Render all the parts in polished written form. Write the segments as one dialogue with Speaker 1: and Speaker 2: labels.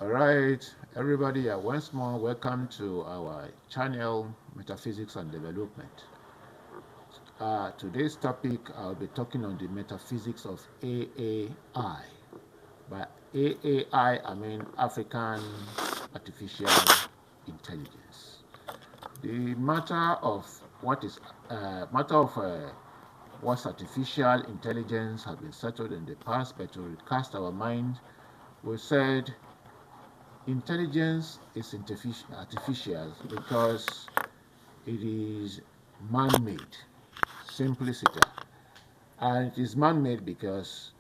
Speaker 1: All right, everybody, once more, welcome to our channel, Metaphysics and Development. Today's topic, I'll be talking on the metaphysics of AAI. By AAI, I mean African Artificial Intelligence. The matter of what is matter of what's artificial intelligence has been settled in the past, but to recast our mind, we said intelligence is artificial because it is man-made, simplicity. And it is man-made because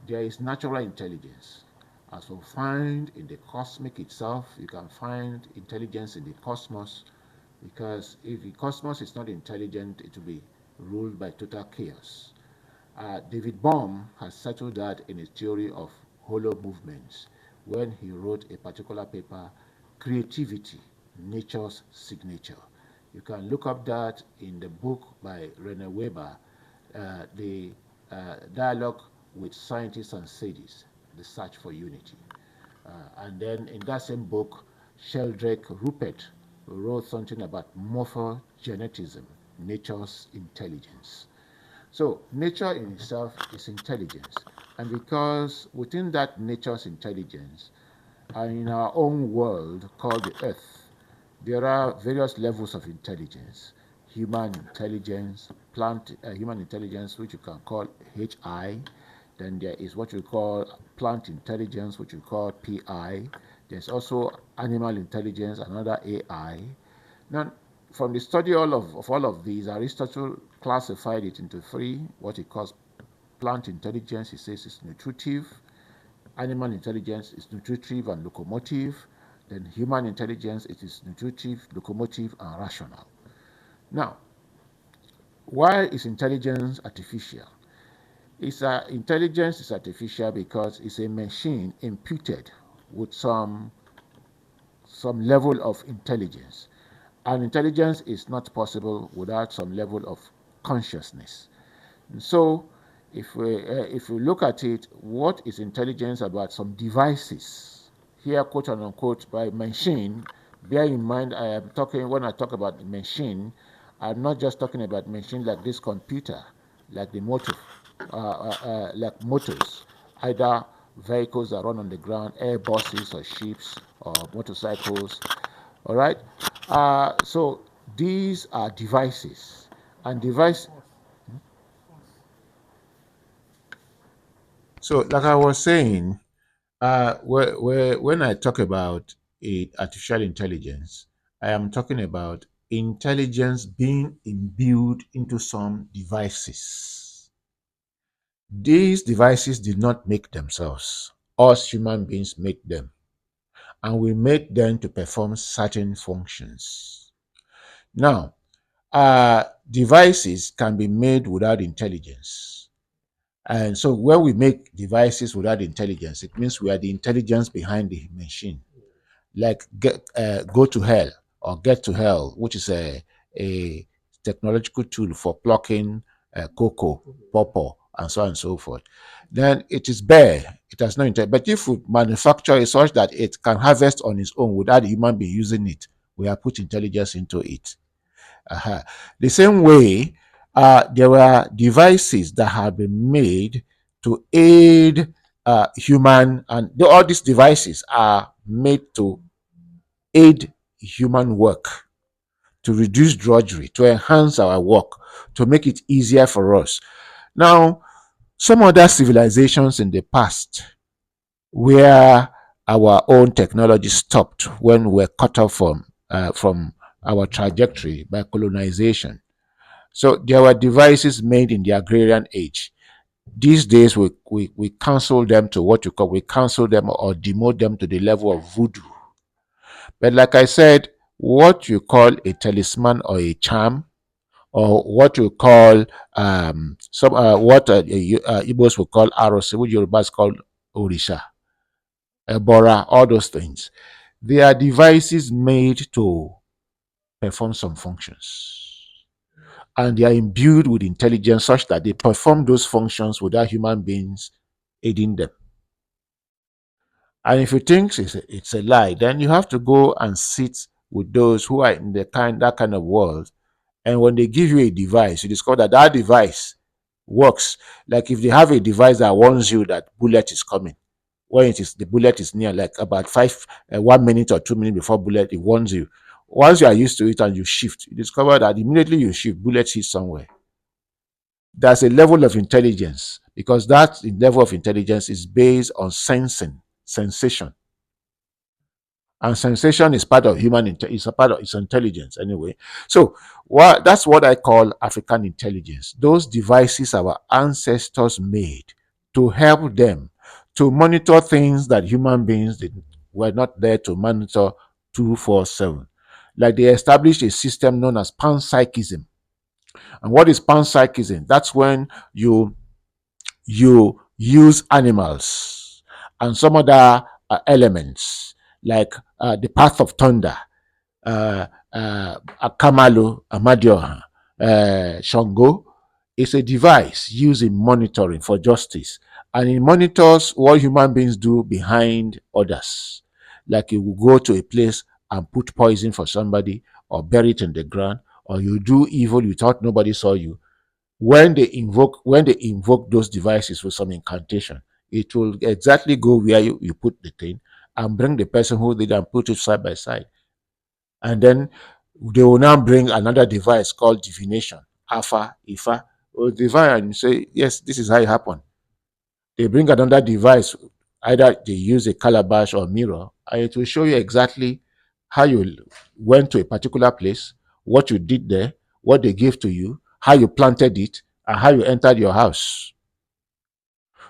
Speaker 1: there is natural intelligence. As we find in the cosmic itself, you can find intelligence in the cosmos because if the cosmos is not intelligent, it will be ruled by total chaos. David Bohm has settled that in his theory of hollow movements when he wrote a particular paper, Creativity, Nature's Signature. You can look up that in the book by Rene Weber, the dialogue with scientists and sages, the search for unity. And then in that same book, Sheldrake Rupert wrote something about morphogenetism, nature's intelligence. So nature in itself is intelligence. And because within that nature's intelligence, and in our own world called the Earth, there are various levels of intelligence. Human intelligence, which you can call HI. Then there is what we call plant intelligence, which we call PI. There's also animal intelligence, another AI. Now, from the study of all of these, Aristotle classified it into three, what he calls plant intelligence. He says it's nutritive. Animal intelligence is nutritive and locomotive. Then human intelligence, it is nutritive, locomotive, and rational. Now, why is intelligence artificial? Intelligence is artificial because it's a machine imputed with some level of intelligence. And intelligence is not possible without some level of consciousness. And so, if we look at it, what is intelligence about some devices? Here, quote unquote, by machine. Bear in mind, I am talking when I talk about machine. I'm not just talking about machine like this computer, like the motor, like motors, either vehicles that run on the ground, air buses or ships or motorcycles. All right. So these are devices, and device. So, like I was saying, when I talk about artificial intelligence, I am talking about intelligence being imbued into some devices. These devices did not make themselves. Us human beings make them, and we make them to perform certain functions. Now, devices can be made without intelligence. And so when we make devices without intelligence, it means we are the intelligence behind the machine. Like go to hell or get to hell, which is a technological tool for plucking cocoa, pawpaw, and so on and so forth. Then it is bare. It has no intelligence. But if we manufacture it such that it can harvest on its own without the human being using it, we have put intelligence into it. Uh-huh. The same way, there were devices that have been made to aid human, and all these devices are made to aid human work, to reduce drudgery, to enhance our work, to make it easier for us. Now, some other civilizations in the past where our own technology stopped when we were cut off from our trajectory by colonization. So there were devices made in the agrarian age. These days we cancel them to what you call, we cancel them or demote them to the level of voodoo. But like I said, what you call a talisman or a charm, or what you call some what Igbos will call arose, which Yorubas call orisha, ebora, all those things. They are devices made to perform some functions, and they are imbued with intelligence such that they perform those functions without human beings aiding them. And if you think it's a lie, then you have to go and sit with those who are in that kind of world. And when they give you a device, you discover that that device works. Like if they have a device that warns you that bullet is coming, when the bullet is near, like about 1 minute or 2 minutes before bullet, it warns you. Once you are used to it and you shift, you discover that immediately you shift, bullet hits somewhere. There's a level of intelligence, because that level of intelligence is based on sensation, and sensation is part of it's a part of its intelligence anyway. So that's what I call African intelligence. Those devices our ancestors made to help them to monitor things that human beings were not there to monitor 247. Like they established a system known as panpsychism. And what is panpsychism? That's when you use animals and some other elements, like the path of thunder, uh, Akamalo, Amadioha, Shango, is a device used in monitoring for justice. And it monitors what human beings do behind others. Like you will go to a place and put poison for somebody, or bury it in the ground, or you do evil you thought nobody saw you. When they invoke those devices with some incantation, it will exactly go where you put the thing and bring the person who did and put it side by side. And then they will now bring another device called divination, Alpha, Ifa, or divine, and you say, yes, this is how it happened. They bring another device, either they use a calabash or mirror, and it will show you exactly how you went to a particular place, what you did there, what they gave to you, how you planted it, and how you entered your house.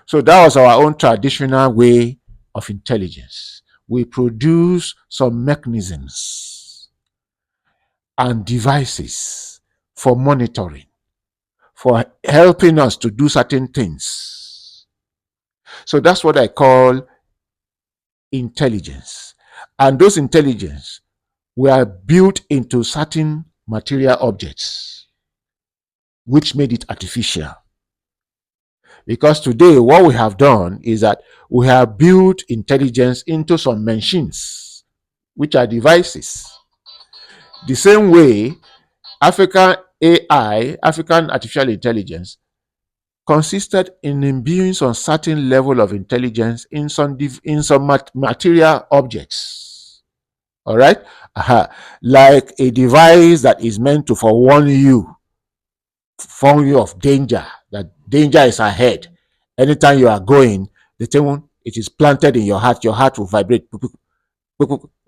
Speaker 1: So that was our own traditional way of intelligence. We produce some mechanisms and devices for monitoring, for helping us to do certain things. So that's what I call intelligence. And those intelligence were built into certain material objects, which made it artificial. Because today, what we have done is that we have built intelligence into some machines, which are devices. The same way, African AI, African artificial intelligence, consisted in imbuing some certain level of intelligence in some material objects. All right, like a device that is meant to forewarn you of danger. That danger is ahead. Anytime you are going, the thing, it is planted in your heart. Your heart will vibrate,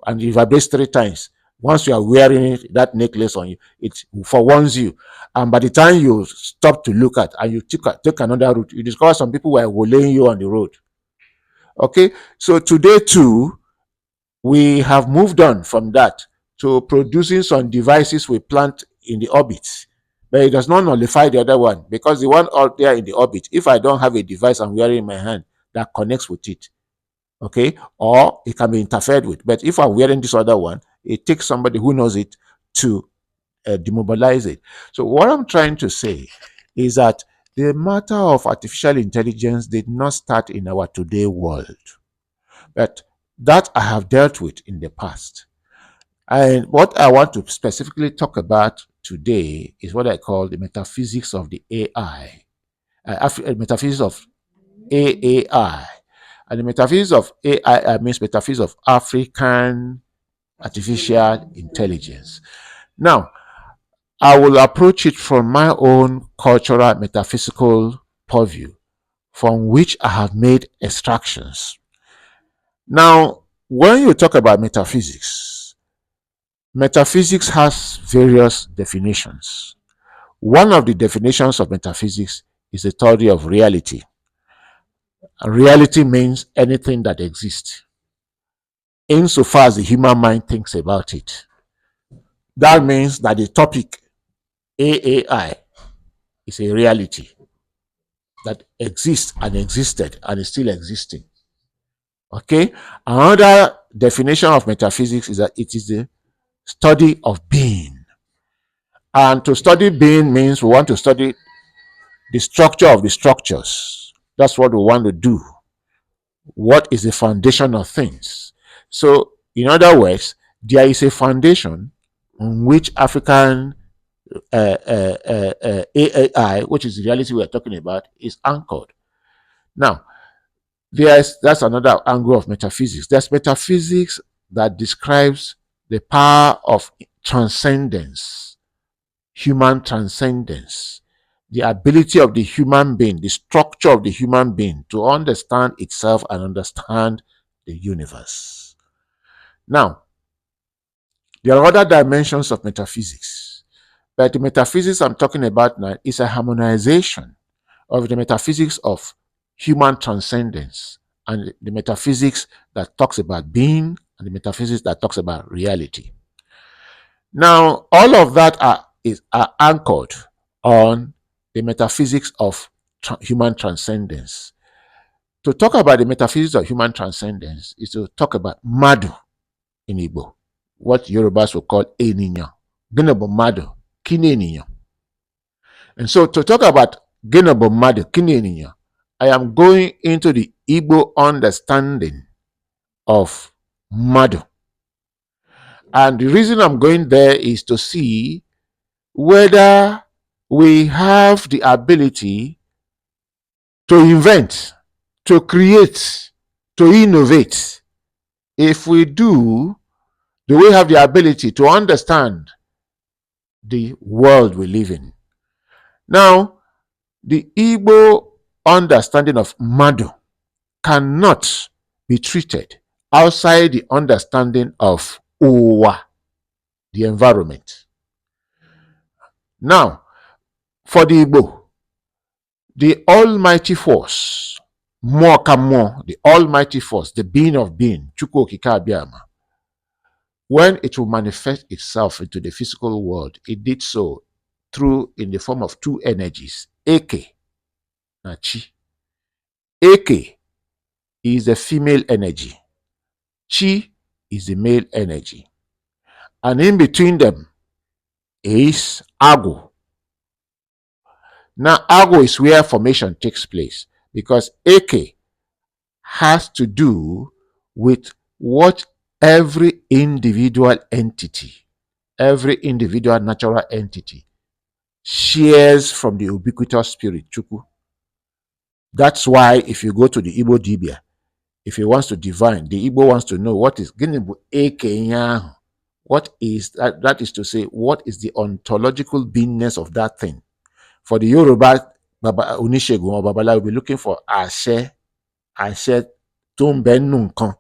Speaker 1: and it vibrates 3 times. Once you are wearing that necklace on you, it forewarns you. And by the time you stop to look at and you take another route, you discover some people were laying you on the road. Okay, so today too, we have moved on from that to producing some devices we plant in the orbit. But it does not nullify the other one, because the one out there in the orbit, if I don't have a device I'm wearing in my hand that connects with it, okay, or it can be interfered with. But if I'm wearing this other one, it takes somebody who knows it to demobilize it. So what I'm trying to say is that the matter of artificial intelligence did not start in our today world, but that I have dealt with in the past. And what I want to specifically talk about today is what I call the metaphysics of the AI, metaphysics of AAI. And the metaphysics of AI means metaphysics of African artificial intelligence. Now, I will approach it from my own cultural metaphysical purview, from which I have made extractions. Now, when you talk about metaphysics, metaphysics has various definitions. One of the definitions of metaphysics is the theory of reality. And reality means anything that exists, insofar as the human mind thinks about it. That means that the topic AAI is a reality that exists and existed and is still existing. Okay? Another definition of metaphysics is that it is the study of being. And to study being means we want to study the structure of the structures. That's what we want to do. what is the foundation of things. So, in other words, there is a foundation on which African AAI, which is the reality we are talking about, is anchored. Now, that's another angle of metaphysics. There's metaphysics that describes the power of transcendence, human transcendence, the ability of the human being, the structure of the human being to understand itself and understand the universe. Now, there are other dimensions of metaphysics, but the metaphysics I'm talking about now is a harmonization of the metaphysics of human transcendence and the metaphysics that talks about being and the metaphysics that talks about reality. Now, all of that are anchored on the metaphysics of human transcendence. To talk about the metaphysics of human transcendence is to talk about madu in Igbo, what Yorubas will call eniyan. Ginabo madu, kini eniyan. And so to talk about Ginabo madu, kini eniyan, I am going into the Igbo understanding of madu. And the reason I'm going there is to see whether we have the ability to invent, to create, to innovate. If we do we have the ability to understand the world we live in? Now, the Igbo understanding of Madu cannot be treated outside the understanding of Uwa, the environment. Now, for the Igbo, the almighty force, more, the almighty force, the being of being, Chukwu Okike Abiama, when it will manifest itself into the physical world, it did so in the form of two energies, Eke and Chi. Eke is the female energy. Chi is the male energy. And in between them is Agu. Now, Agu is where formation takes place because Eke has to do with what every individual entity, every individual natural entity shares from the ubiquitous spirit, Chukwu. That's why if you go to the Igbo Dibia, if he wants to divine, the Igbo wants to know what is Ginibu Eke. What is that? That is to say, what is the ontological beingness of that thing? For the Yoruba, Baba Unishegun or Babala will be looking for Ashe Tumben Nunkan.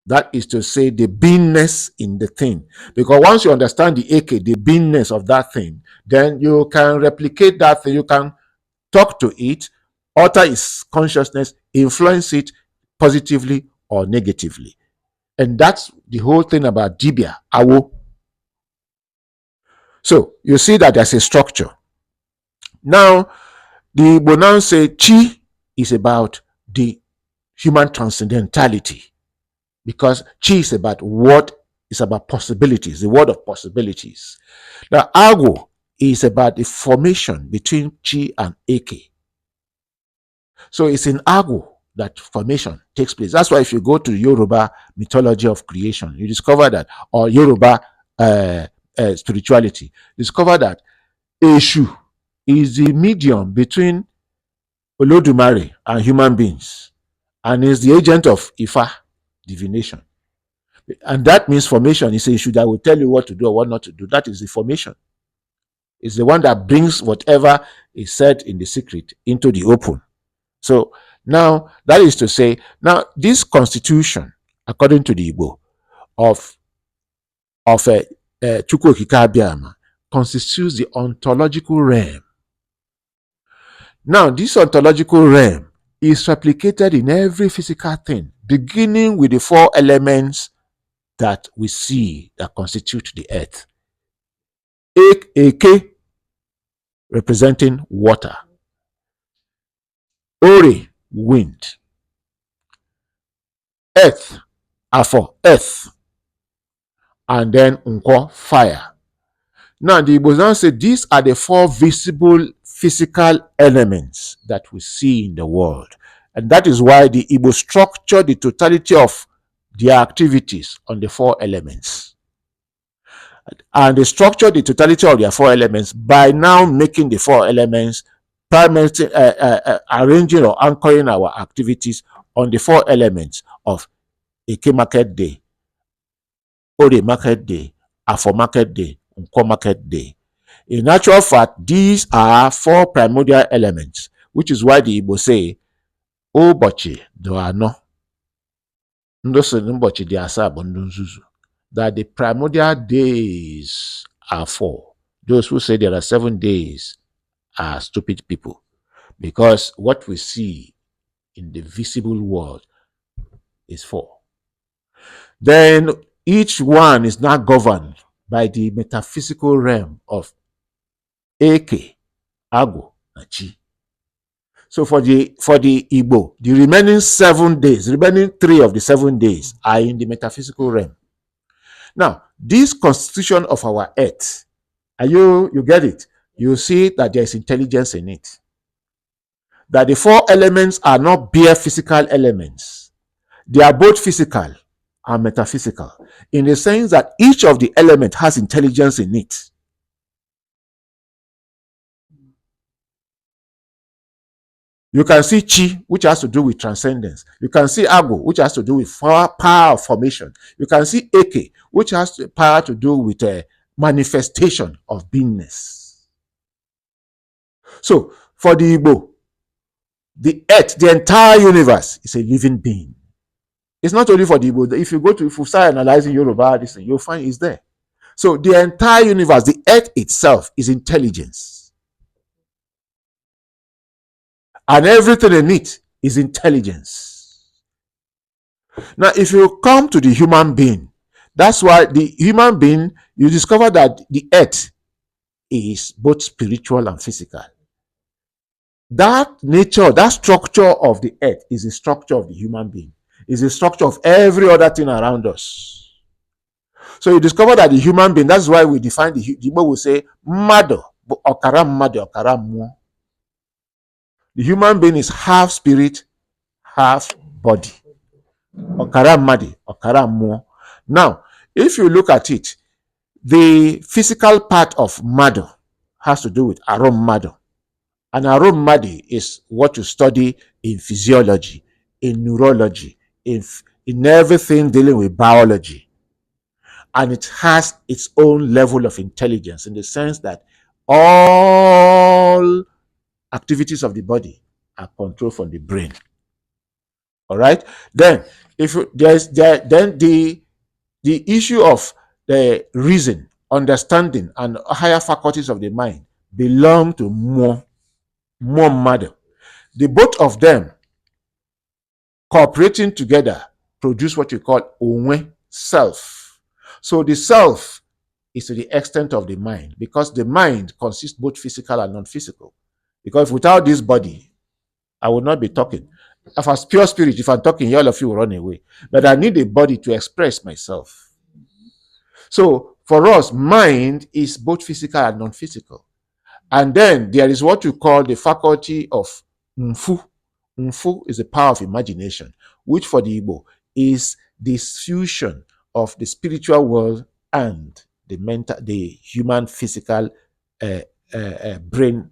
Speaker 1: That is to say, the beingness in the thing. Because once you understand the Eke, the beingness of that thing, then you can replicate that thing. You can talk to it, alter its consciousness, influence it positively or negatively. And that's the whole thing about Dibia, Awo. So you see that there's a structure. Now, the Igbo say Chi is about the human transcendentality, because Chi is about possibilities, the word of possibilities. Now, Ago is about the formation between Chi and Eke. So it's in Ago that formation takes place. That's why if you go to Yoruba mythology of creation, you discover that, or Yoruba spirituality, discover that Eshu is the medium between Olodumare and human beings, and is the agent of Ifa, divination. And that means formation is Eshu that will tell you what to do or what not to do. That is the formation. It's the one that brings whatever is said in the secret into the open. So now, that is to say, now this constitution, according to the Igbo, of Chukwu Okike Abiama, constitutes the ontological realm. Now, this ontological realm is replicated in every physical thing, beginning with the four elements that we see that constitute the earth. Eke, representing water. Ore, wind. Earth, Afo, earth. And then Unko, fire. Now, the Igbos say these are the four visible physical elements that we see in the world. And that is why the Igbo structure the totality of their activities on the 4 elements. And they structure the totality of their 4 elements by now making the 4 elements primarily arranging or anchoring our activities on the 4 elements of Eke Market Day, Ore Market Day, Afo Market Day, Nko Market Day. In actual fact, these are 4 primordial elements, which is why the Igbo say, Obochi do ano, ndoso n'ụbọchị dị asaa bụ ndụ nzuzu, that the primordial days are 4. Those who say there are 7 days are stupid people, because what we see in the visible world is 4. Then each one is now governed by the metaphysical realm of Eke, Agu, and Chi. So for the Igbo, the remaining 7 days, remaining 3 of the 7 days are in the metaphysical realm. Now, this constitution of our earth, you get it? You see that there is intelligence in it. That the 4 elements are not bare physical elements. They are both physical and metaphysical, in the sense that each of the elements has intelligence in it. You can see Chi, which has to do with transcendence. You can see Ago, which has to do with power of formation. You can see Eke, which has power to do with a manifestation of beingness. So, for the Igbo, the earth, the entire universe is a living being. It's not only for the Igbo. If you start analyzing Yoruba, this thing, you'll find it's there. So, the entire universe, the earth itself, is intelligence. And everything in it is intelligence. Now, if you come to the human being, that's why the human being, you discover that the earth is both spiritual and physical. That nature, that structure of the earth is the structure of the human being, is the structure of every other thing around us. So you discover that the human being, that's why we define the Igbo will say, Mado, Okara Mado, Okara Mo. The human being is half spirit, half body. Okara Madi, Okara Mo. Now, if you look at it, the physical part of Mado has to do with Arom Mado. And Arom Madi is what you study in physiology, in neurology, in everything dealing with biology. And it has its own level of intelligence, in the sense that all activities of the body are controlled from the brain. All right. Then, if then the issue of the reason, understanding, and higher faculties of the mind belong to more matter. The both of them cooperating together produce what you call onwe, self. So the self is to the extent of the mind, because the mind consists both physical and non-physical. Because without this body, I would not be talking. If as pure spirit, if I'm talking, all of you will run away. But I need a body to express myself. So for us, mind is both physical and non-physical. And then there is what you call the faculty of Mfu. Mfu is the power of imagination, which for the Igbo is this fusion of the spiritual world and the human physical brain.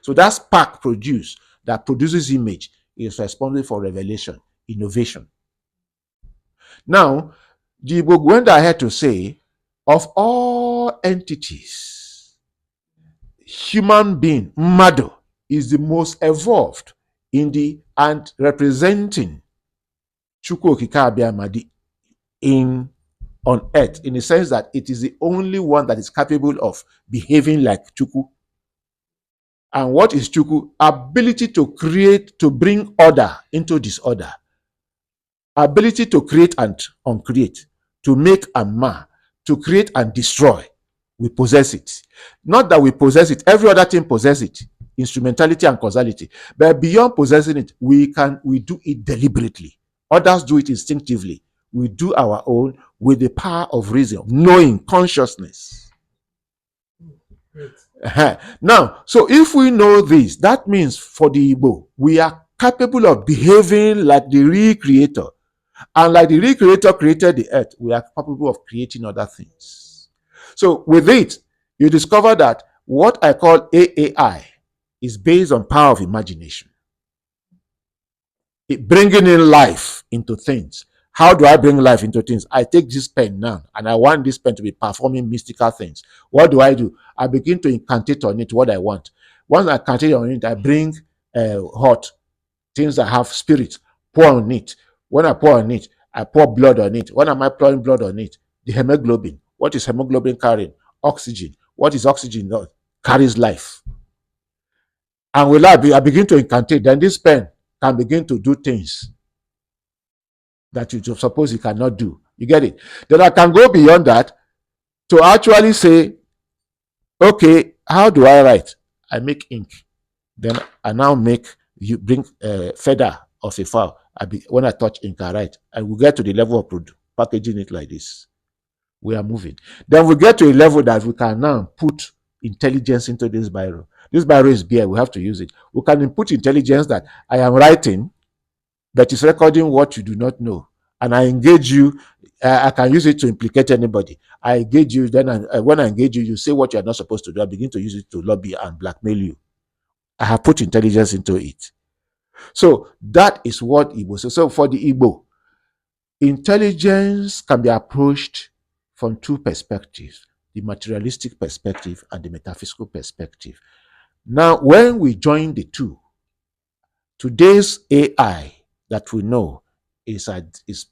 Speaker 1: So that spark that produces image is responsible for revelation, innovation. Now, the Igbo went ahead to say, of all entities, human being, Mado, is the most evolved and representing Chukwu Okike Abiamadi on earth, in the sense that it is the only one that is capable of behaving like Chukwu. And what is Chukwu? Ability to create, to bring order into disorder. Ability to create and uncreate, to make and mar, to create and destroy. We possess it. Not that we possess it, every other thing possesses it, instrumentality and causality. But beyond possessing it, we do it deliberately. Others do it instinctively. We do our own with the power of reason, knowing, consciousness. Now, so if we know this, that means for the Igbo, we are capable of behaving like the real creator. And like the real creator created the earth, we are capable of creating other things. So with it, you discover that what I call AAI is based on power of imagination. Bringing in life into things. How do I bring life into things? I take this pen now and I want this pen to be performing mystical things. What do? I begin to incantate on it what I want. Once I incantate on it, I bring hot things that have spirit, pour on it. When I pour on it, I pour blood on it. When am I pouring blood on it? The hemoglobin. What is hemoglobin carrying? Oxygen. What is oxygen? Carries life. And with that, I begin to incantate. Then this pen can begin to do things that you suppose you cannot do. You get it? Then I can go beyond that to actually say, okay, how do I write? I make ink. Then I now you bring a feather of a fowl. When I touch ink, I write. I will get to the level of packaging it like this. We are moving. Then we get to a level that we can now put intelligence into this biro. This biro is bare. We have to use it. We can input intelligence that I am writing, but it's recording what you do not know. And I engage you. I can use it to implicate anybody. I engage you. Then when I engage you, you say what you are not supposed to do. I begin to use it to lobby and blackmail you. I have put intelligence into it. So that is what Igbo says. So for the Igbo, intelligence can be approached from two perspectives, the materialistic perspective and the metaphysical perspective. Now, when we join the two, today's AI that we know is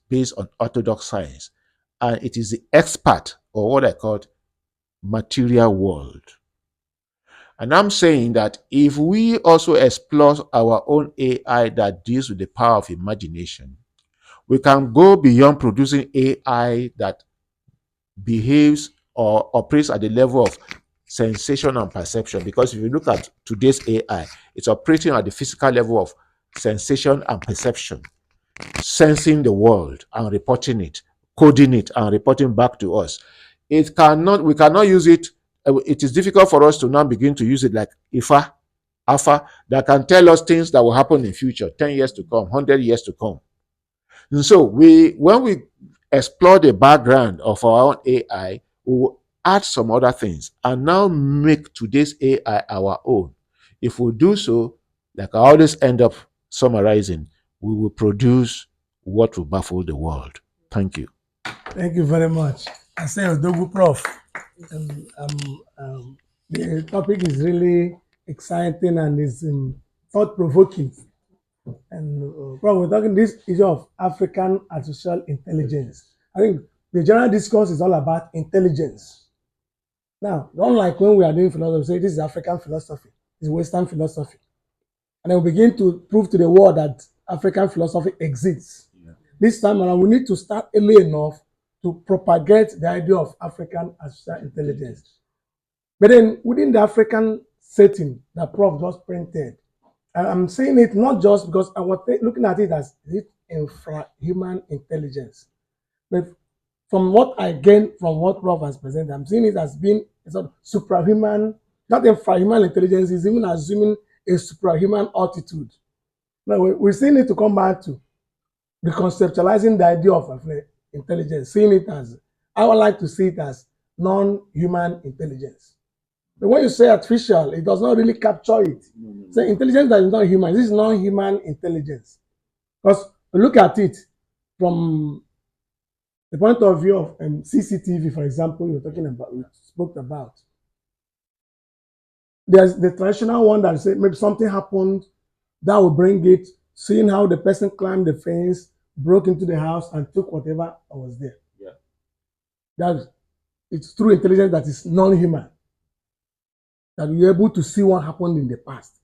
Speaker 1: based on orthodox science, and it is the expert, or what I call material world. And I'm saying that if we also explore our own AI that deals with the power of imagination, we can go beyond producing AI that behaves or operates at the level of sensation and perception. Because if you look at today's AI, it's operating at the physical level of sensation and perception, sensing the world and reporting it, coding it and reporting back to us. We cannot use it. It is difficult for us to now begin to use it like Ifa, Alpha, that can tell us things that will happen in future, 10 years to come, 100 years to come. And so when we explore the background of our own AI, we will add some other things and now make today's AI our own. If we do so, like I always end up summarizing, we will produce what will baffle the world. Thank you.
Speaker 2: Thank you very much. I say Odogu Prof. The topic is really exciting and is thought-provoking. And Prof, we're talking this issue of African artificial intelligence. I think the general discourse is all about intelligence. Now, unlike when we are doing philosophy, say this is African philosophy, this is Western philosophy. And then we begin to prove to the world that African philosophy exists. Yeah. This time around, we need to start early enough to propagate the idea of African artificial intelligence. But then within the African setting that Prof just printed, and I'm saying it not just because I was looking at it as infra-human intelligence. But from what I gained from what Prof has presented, I'm seeing it as being a sort of suprahuman, not infra-human intelligence, is even assuming a suprahuman altitude. Now, we still need to come back to reconceptualizing the idea of intelligence, seeing it as, I would like to see it as non-human intelligence. But when you say artificial, it does not really capture it. So intelligence that is not human, this is non-human intelligence. Because look at it from the point of view of CCTV, for example, we spoke about. There's the traditional one that said maybe something happened, that will bring it, seeing how the person climbed the fence, broke into the house, and took whatever was there. Yeah. It's through intelligence that is non-human, that you're able to see what happened in the past.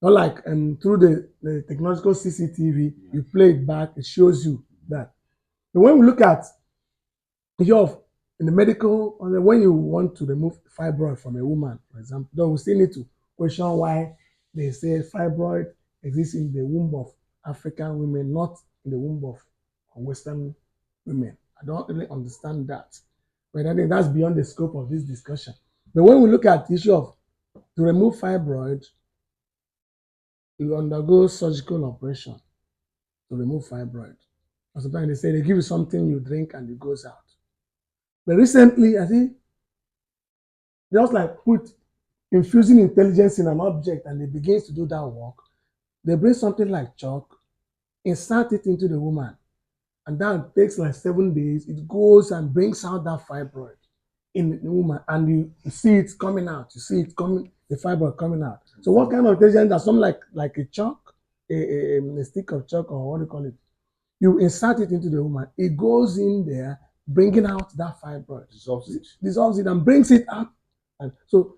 Speaker 2: Not like through the technological CCTV, you play it back, it shows you that. But when we look at in the medical, when you want to remove fibroid from a woman, for example, then we still need to question why they say fibroid exists in the womb of African women, not in the womb of Western women. I don't really understand that. But I think that's beyond the scope of this discussion. But when we look at the issue of to remove fibroid, you undergo surgical operation to remove fibroid. And sometimes they say they give you something you drink and it goes out. But recently, I think just like put infusing intelligence in an object and it begins to do that work, they bring something like chalk, insert it into the woman, and that takes like 7 days. It goes and brings out that fibroid in the woman, and you see it coming out. You see it coming, the fibroid coming out. So what kind of intelligence? That's something like a chalk, a stick of chalk, or what do you call it? You insert it into the woman. It goes in there, bringing out that fibroid, dissolves it, and brings it out. And so,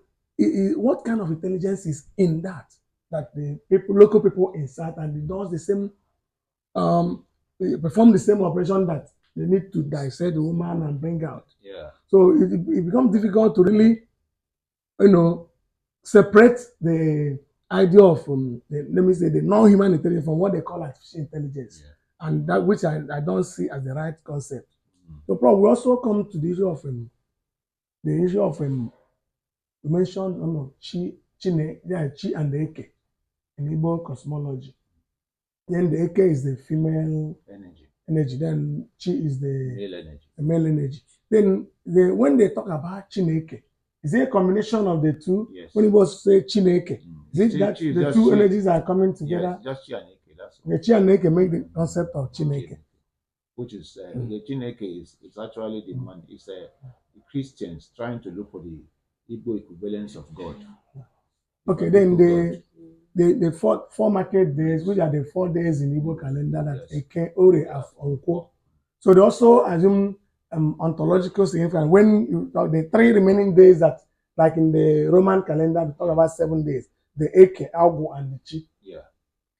Speaker 2: what kind of intelligence is in that? That the people, local people insert, and it does the same, they perform the same operation that they need to dissect the woman and bring out.
Speaker 1: Yeah.
Speaker 2: So it becomes difficult to really, you know, separate the idea of let me say the non-human intelligence from what they call artificial intelligence, and that which I don't see as the right concept. So, Prof, we also come to the issue of you mentioned chi and the eke in Igbo cosmology. Then the eke is the female energy. Then chi is the male energy. Then when they talk about chineke, is it a combination of the two?
Speaker 1: Yes.
Speaker 2: When it was say chineke, is it that the two energies are coming together?
Speaker 1: Yes, just chi and eke. That's
Speaker 2: the chi and eke make the concept of chineke.
Speaker 1: Which is the chineke is actually the man. It's the Christians trying to look for the Igbo equivalence of God.
Speaker 2: Okay, then the four market days, which are the 4 days in Igbo calendar, that Eke, Ore, Afo. So they also assume ontological significance. When you talk the 3 remaining days that, like in the Roman calendar, we talk about 7 days, the Eke, Algo, and the Chi.
Speaker 1: Yeah.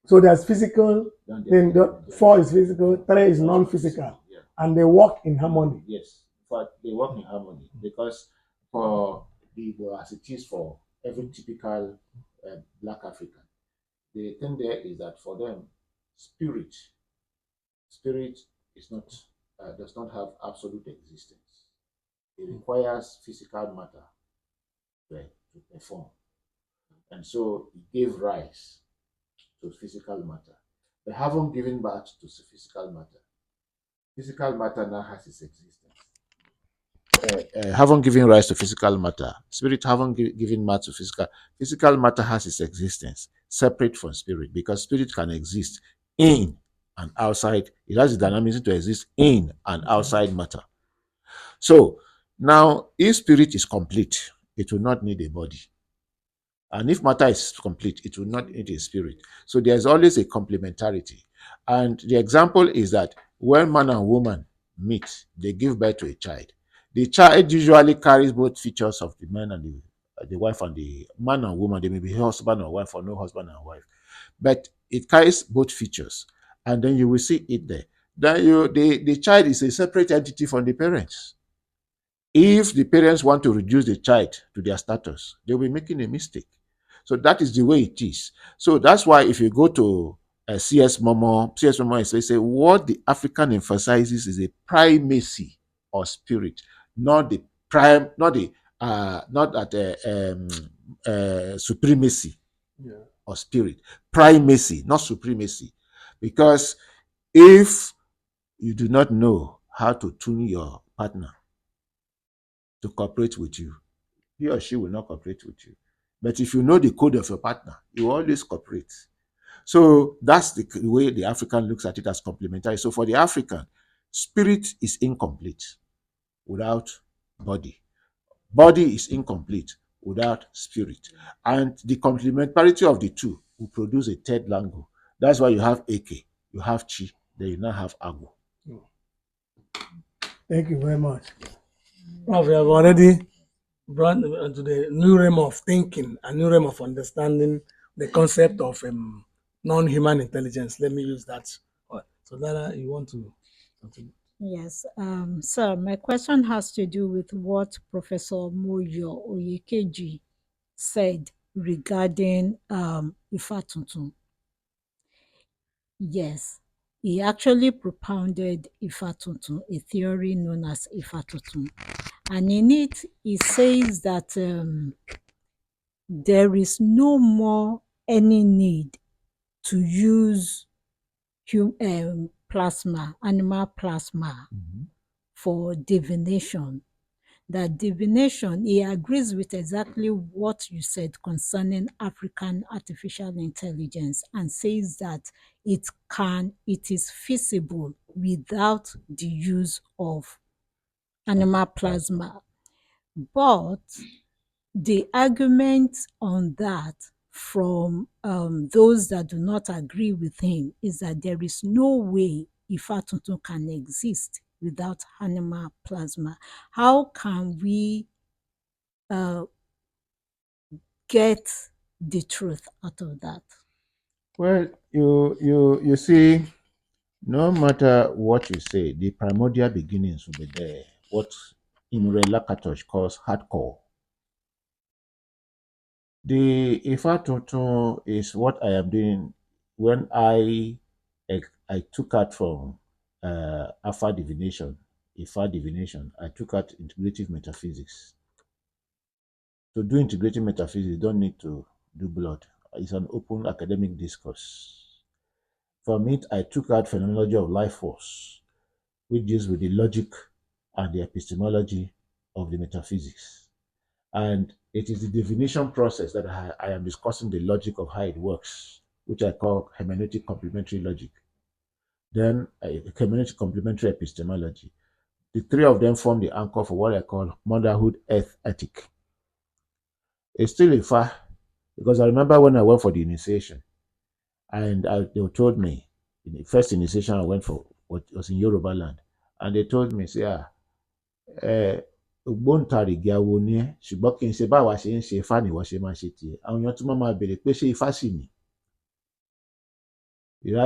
Speaker 2: So there's physical, then the 4 is physical, 3 is non-physical, and they work in harmony.
Speaker 1: Yes, but they work in harmony because for the as it is for every typical Black African, the thing there is that for them, spirit is not does not have absolute existence. It requires physical matter to perform, and so it gave rise to physical matter. They haven't given birth to physical matter. Physical matter now has its existence. Haven't given rise to physical matter. Spirit haven't given birth to physical. Physical matter has its existence separate from spirit because spirit can exist in and outside. It has the dynamism to exist in and outside matter. So now, if spirit is complete, it will not need a body. And if matter is complete, it will not need a spirit. So there's always a complementarity. And the example is that when man and woman meet, they give birth to a child. The child usually carries both features of the man and the wife, and the man and woman. They may be husband or wife or no husband and wife. But it carries both features. And then you will see it there. Then the child is a separate entity from the parents. If the parents want to reduce the child to their status, they'll be making a mistake. So that is the way it is. So that's why if you go to CS Momo is they say what the African emphasizes is a primacy or spirit, not the prime, not the not at supremacy or spirit. Primacy, not supremacy, because if you do not know how to tune your partner to cooperate with you, he or she will not cooperate with you. But if you know the code of your partner, you always cooperate. So that's the way the African looks at it as complementary. So for the African, spirit is incomplete without body. Body is incomplete without spirit. And the complementarity of the two will produce a third language. That's why you have Eke, you have Chi, then you now have Agu.
Speaker 2: Thank you very much. Prof, we have already brought into the new realm of thinking, a new realm of understanding the concept of non-human intelligence. Let me use that. So, Dara, you want to continue?
Speaker 3: Yes, sir, my question has to do with what Professor Moyo Oyekeji said regarding Ifatuntun. Yes, he actually propounded Ifatuntun, a theory known as Ifatuntun. And in it, he says that there is no more any need to use plasma, animal plasma, for divination. That divination, he agrees with exactly what you said concerning African artificial intelligence, and says that it is feasible without the use of animal plasma. But the argument on that from those that do not agree with him is that there is no way Ifa Tuntun can exist without animal plasma. How can we get the truth out of that?
Speaker 1: Well, you see, no matter what you say, the primordial beginnings will be there. What Imre Lakatosh calls hardcore. The Ifatoto is what I am doing when I took out from Alpha divination, Ifa divination. I took out integrative metaphysics. To do integrative metaphysics, you don't need to do blood. It's an open academic discourse. From it, I took out phenomenology of life force, which deals with the logic and the epistemology of the metaphysics. And it is the divination process that I am discussing the logic of how it works, which I call hermeneutic complementary logic. Then hermeneutic complementary epistemology. The three of them form the anchor for what I call motherhood earth ethic. It's still a far, because I remember when I went for the initiation, and they told me, in the first initiation I went for was in Yoruba land, and they told me, say, ògbóǹtarìgì awo ni ẹ́, ṣùgbọ́n kì í ṣe báwa ṣe ń ṣe ifá nìwọ ṣe máa ṣe tiẹ̀. Àwọn èèyàn tún máa béèrè pé ṣé ifá sì ni.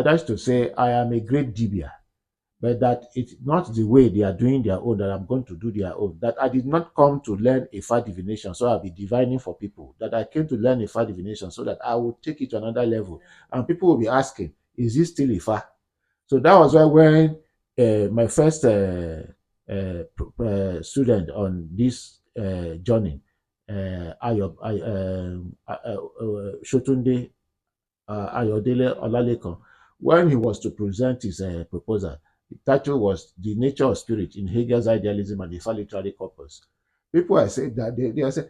Speaker 1: That's to say I am a great dibia, but that it's not the way they are doing their own that I'm going to do their own. That I did not come to learn Ifa divination so I'll be divining for people. That I came to learn Ifa divination so that I will take it to another level. And people will be asking, is this still Ifa? So that was why when my first student on this journey, Shotunde Ayodele Olalekan, when he was to present his proposal, the title was The Nature of Spirit in Hegel's Idealism and the Ifa Literary Corpus. People are saying that they are saying,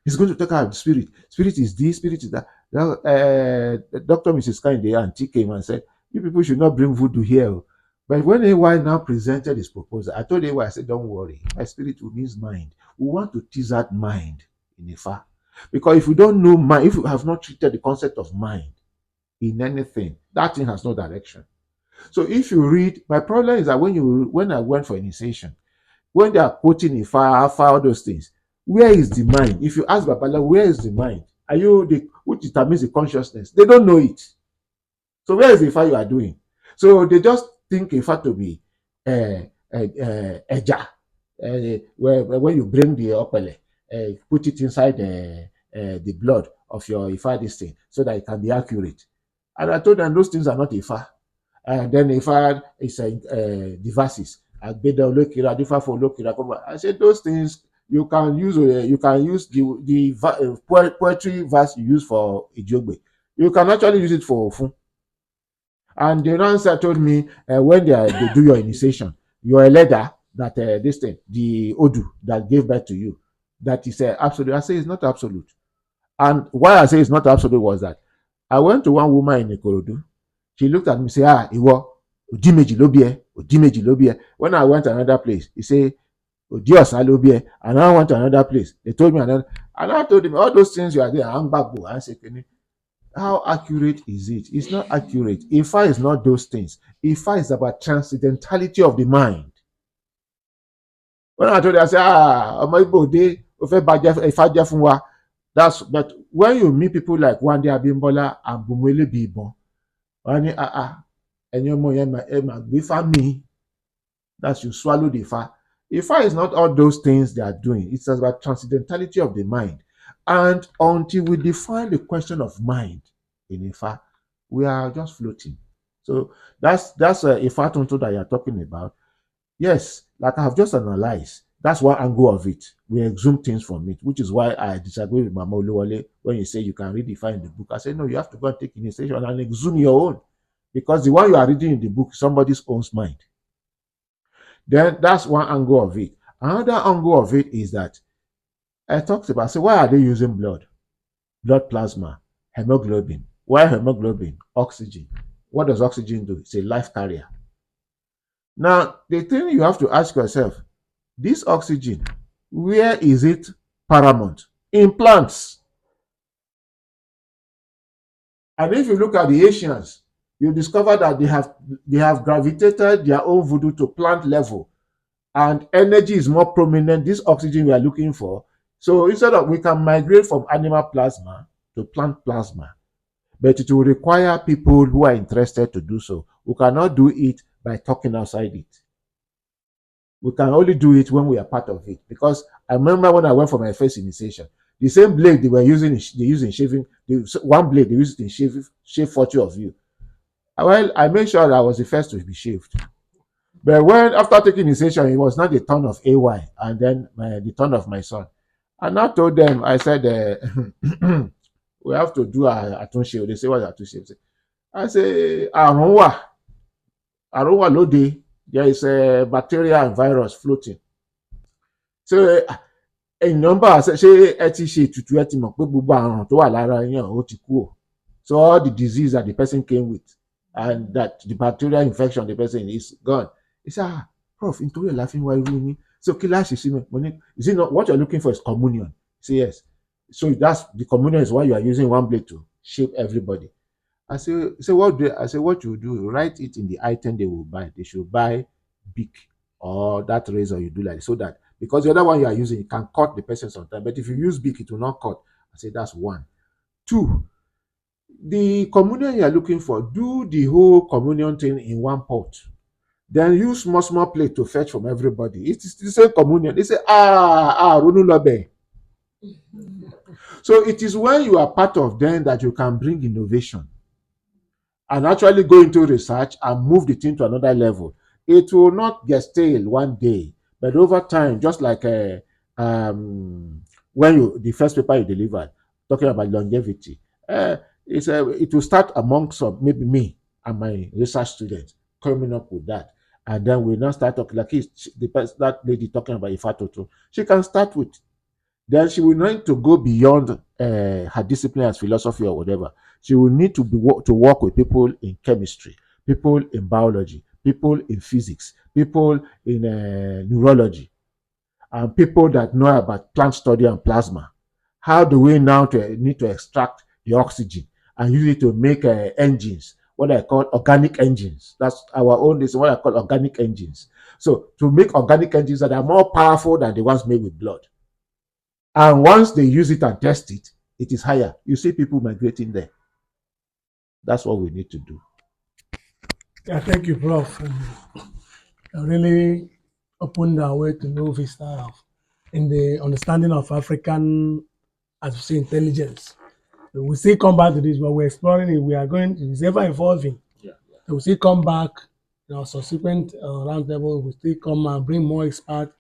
Speaker 1: he's going to talk about spirit. Spirit is this, spirit is that. Now, Dr. Mrs. Kinde Auntie came and said, you people should not bring voodoo here. But when AY now presented his proposal, I told AY, I said, don't worry, my spirit will means mind. We want to tease out mind in Ifa. Because if you don't know mind, if you have not treated the concept of mind in anything, that thing has no direction. So if you read, my problem is that when I went for initiation, when they are quoting Ifa, Alpha, all those things, where is the mind? If you ask Babala, where is the mind? Which determines the consciousness? They don't know it. So where is the Ifa you are doing? So they just think Ifa to be Eja, where when you bring the opele, put it inside the blood of your Ifa this thing, so that it can be accurate. And I told them those things are not Ifa. And then Ifa is devices. I said those things you can use the poetry verse you use for Ijogbe. You can actually use it for Ofun. And the answer told me when they do your initiation, you're a leader that this thing, the Odu that gave birth to you, that is absolute. I say it's not absolute. And why I say it's not absolute was that I went to one woman in Ikorodu. She looked at me and said, Iwo, Ojimeji ló bí ẹ, Ojimeji ló bí ẹ. When I went to another place, he said, Oji Ọ̀sán ló bí ẹ. And I went to another place. They told me another. And I told him, all those things you are there, how accurate is it? It's not accurate. Ifa is not those things. Ifa is about transcendentality of the mind. When I told you, I said, ọmọ Igbo dé, ó fẹ́ bàjẹ́ Ifá jẹ́ fún wa. But when you meet people like Wande Abimbola and Bumuele Bibon, ẹ̀yin ọmọ yẹn ẹ mà gbé Ifá mi. That you swallow the Ifá. Ifa is not all those things they are doing. It's about transcendentality of the mind. And until we define the question of mind in Ifa, we are just floating. So that's Ifa Tonto that you're talking about. Yes, like I have just analyzed, That's one angle of it. We exhume things from it, which is why I disagree with Mama Oluwole when you say you can redefine the book. I say, no, you have to go and take initiation and exhume your own, because the one you are reading in the book is somebody's own mind. Then that's one angle of it. Another angle of it is that I talked about, so why are they using blood plasma, hemoglobin? Why hemoglobin? Oxygen. What does oxygen do? It's a life carrier. Now, the thing you have to ask yourself, this oxygen, where is it paramount? In plants. And if you look at the Asians, you discover that they have gravitated their own voodoo to plant level, and energy is more prominent. This oxygen we are looking for. So instead of, we can migrate from animal plasma to plant plasma, but it will require people who are interested to do so. We cannot do it by talking outside it. We can only do it when we are part of it. Because I remember when I went for my first initiation, the same blade they were using, they use in shaving, one blade they used in shave 40 of you. Well, I made sure that I was the first to be shaved. But when, after taking initiation, it was not the turn of AY and then the turn of my son. And I told them, I said, we have to do a tune shave. They say, what is a tune shave? I say, Arunwa Lode, there is a bacteria and virus floating. So, number ṣé ẹ ti ṣe ètùtù, ẹ ti mọ̀ pé gbogbo àrùn tó wà lára yẹn ó ti kú o. So all the disease that the person came with and that the bacterial infection the person is gone. He said, Prof, nítorí ẹ̀ la fi ń wá irú yín. So kí láṣẹ sí mi? Mo ní, is it not what you're looking for is communion? He said, yes. So that's the communion is why you are using one blade to shape everybody. I say what you do, write it in the item they will buy. They should buy big or that razor you do like this, so that, because the other one you are using, it can cut the person sometimes. But if you use big, it will not cut. I say that's one. Two, the communion you are looking for, do the whole communion thing in one pot. Then use small plate to fetch from everybody. It is the same communion. They say, Runu Lobe. So it is when you are part of them that you can bring innovation and actually go into research and move the thing to another level. It will not get stale one day, but over time, just like when the first paper you delivered, talking about longevity, it will start among some, maybe me and my research students coming up with that. And then we now start talking, like that lady talking about Ifatoto. She can start with, then she will need to go beyond her discipline as philosophy or whatever. She will need to work with people in chemistry, people in biology, people in physics, people in neurology, and people that know about plant study and plasma. How do we now need to extract the oxygen and use it to make engines, what I call organic engines? That's our own, this is what I call organic engines. So to make organic engines that are more powerful than the ones made with blood. And once they use it and test it, it is higher. You see people migrating there. That's what we need to do.
Speaker 2: Yeah, thank you, Prof. Really opened our way to new vista of in the understanding of African artificial intelligence. So we still come back to this, but we're exploring it. We are going. It's ever evolving.
Speaker 1: Yeah.
Speaker 2: So we still come back in our subsequent roundtable. We still come and bring more experts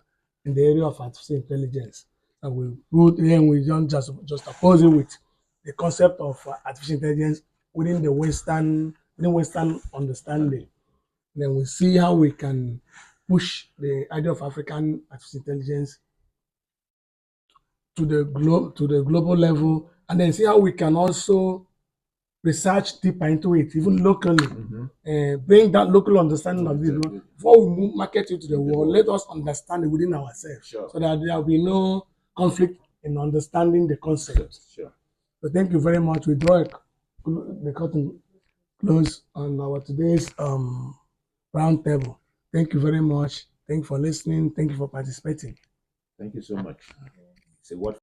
Speaker 2: in the area of artificial intelligence. And we don't just oppose it with the concept of artificial intelligence within Western understanding. Then we see how we can push the idea of African artificial intelligence to the global level, and then see how we can also research deeper into it, even locally, bring that local understanding of it before we market it to the world. Let us understand it within ourselves, so that there will be no conflict in understanding the concept.
Speaker 1: Sure.
Speaker 2: So thank you very much. We draw the curtain close on our today's round table. Thank you very much. Thank you for listening. Thank you for participating.
Speaker 1: Thank you so much. It's a word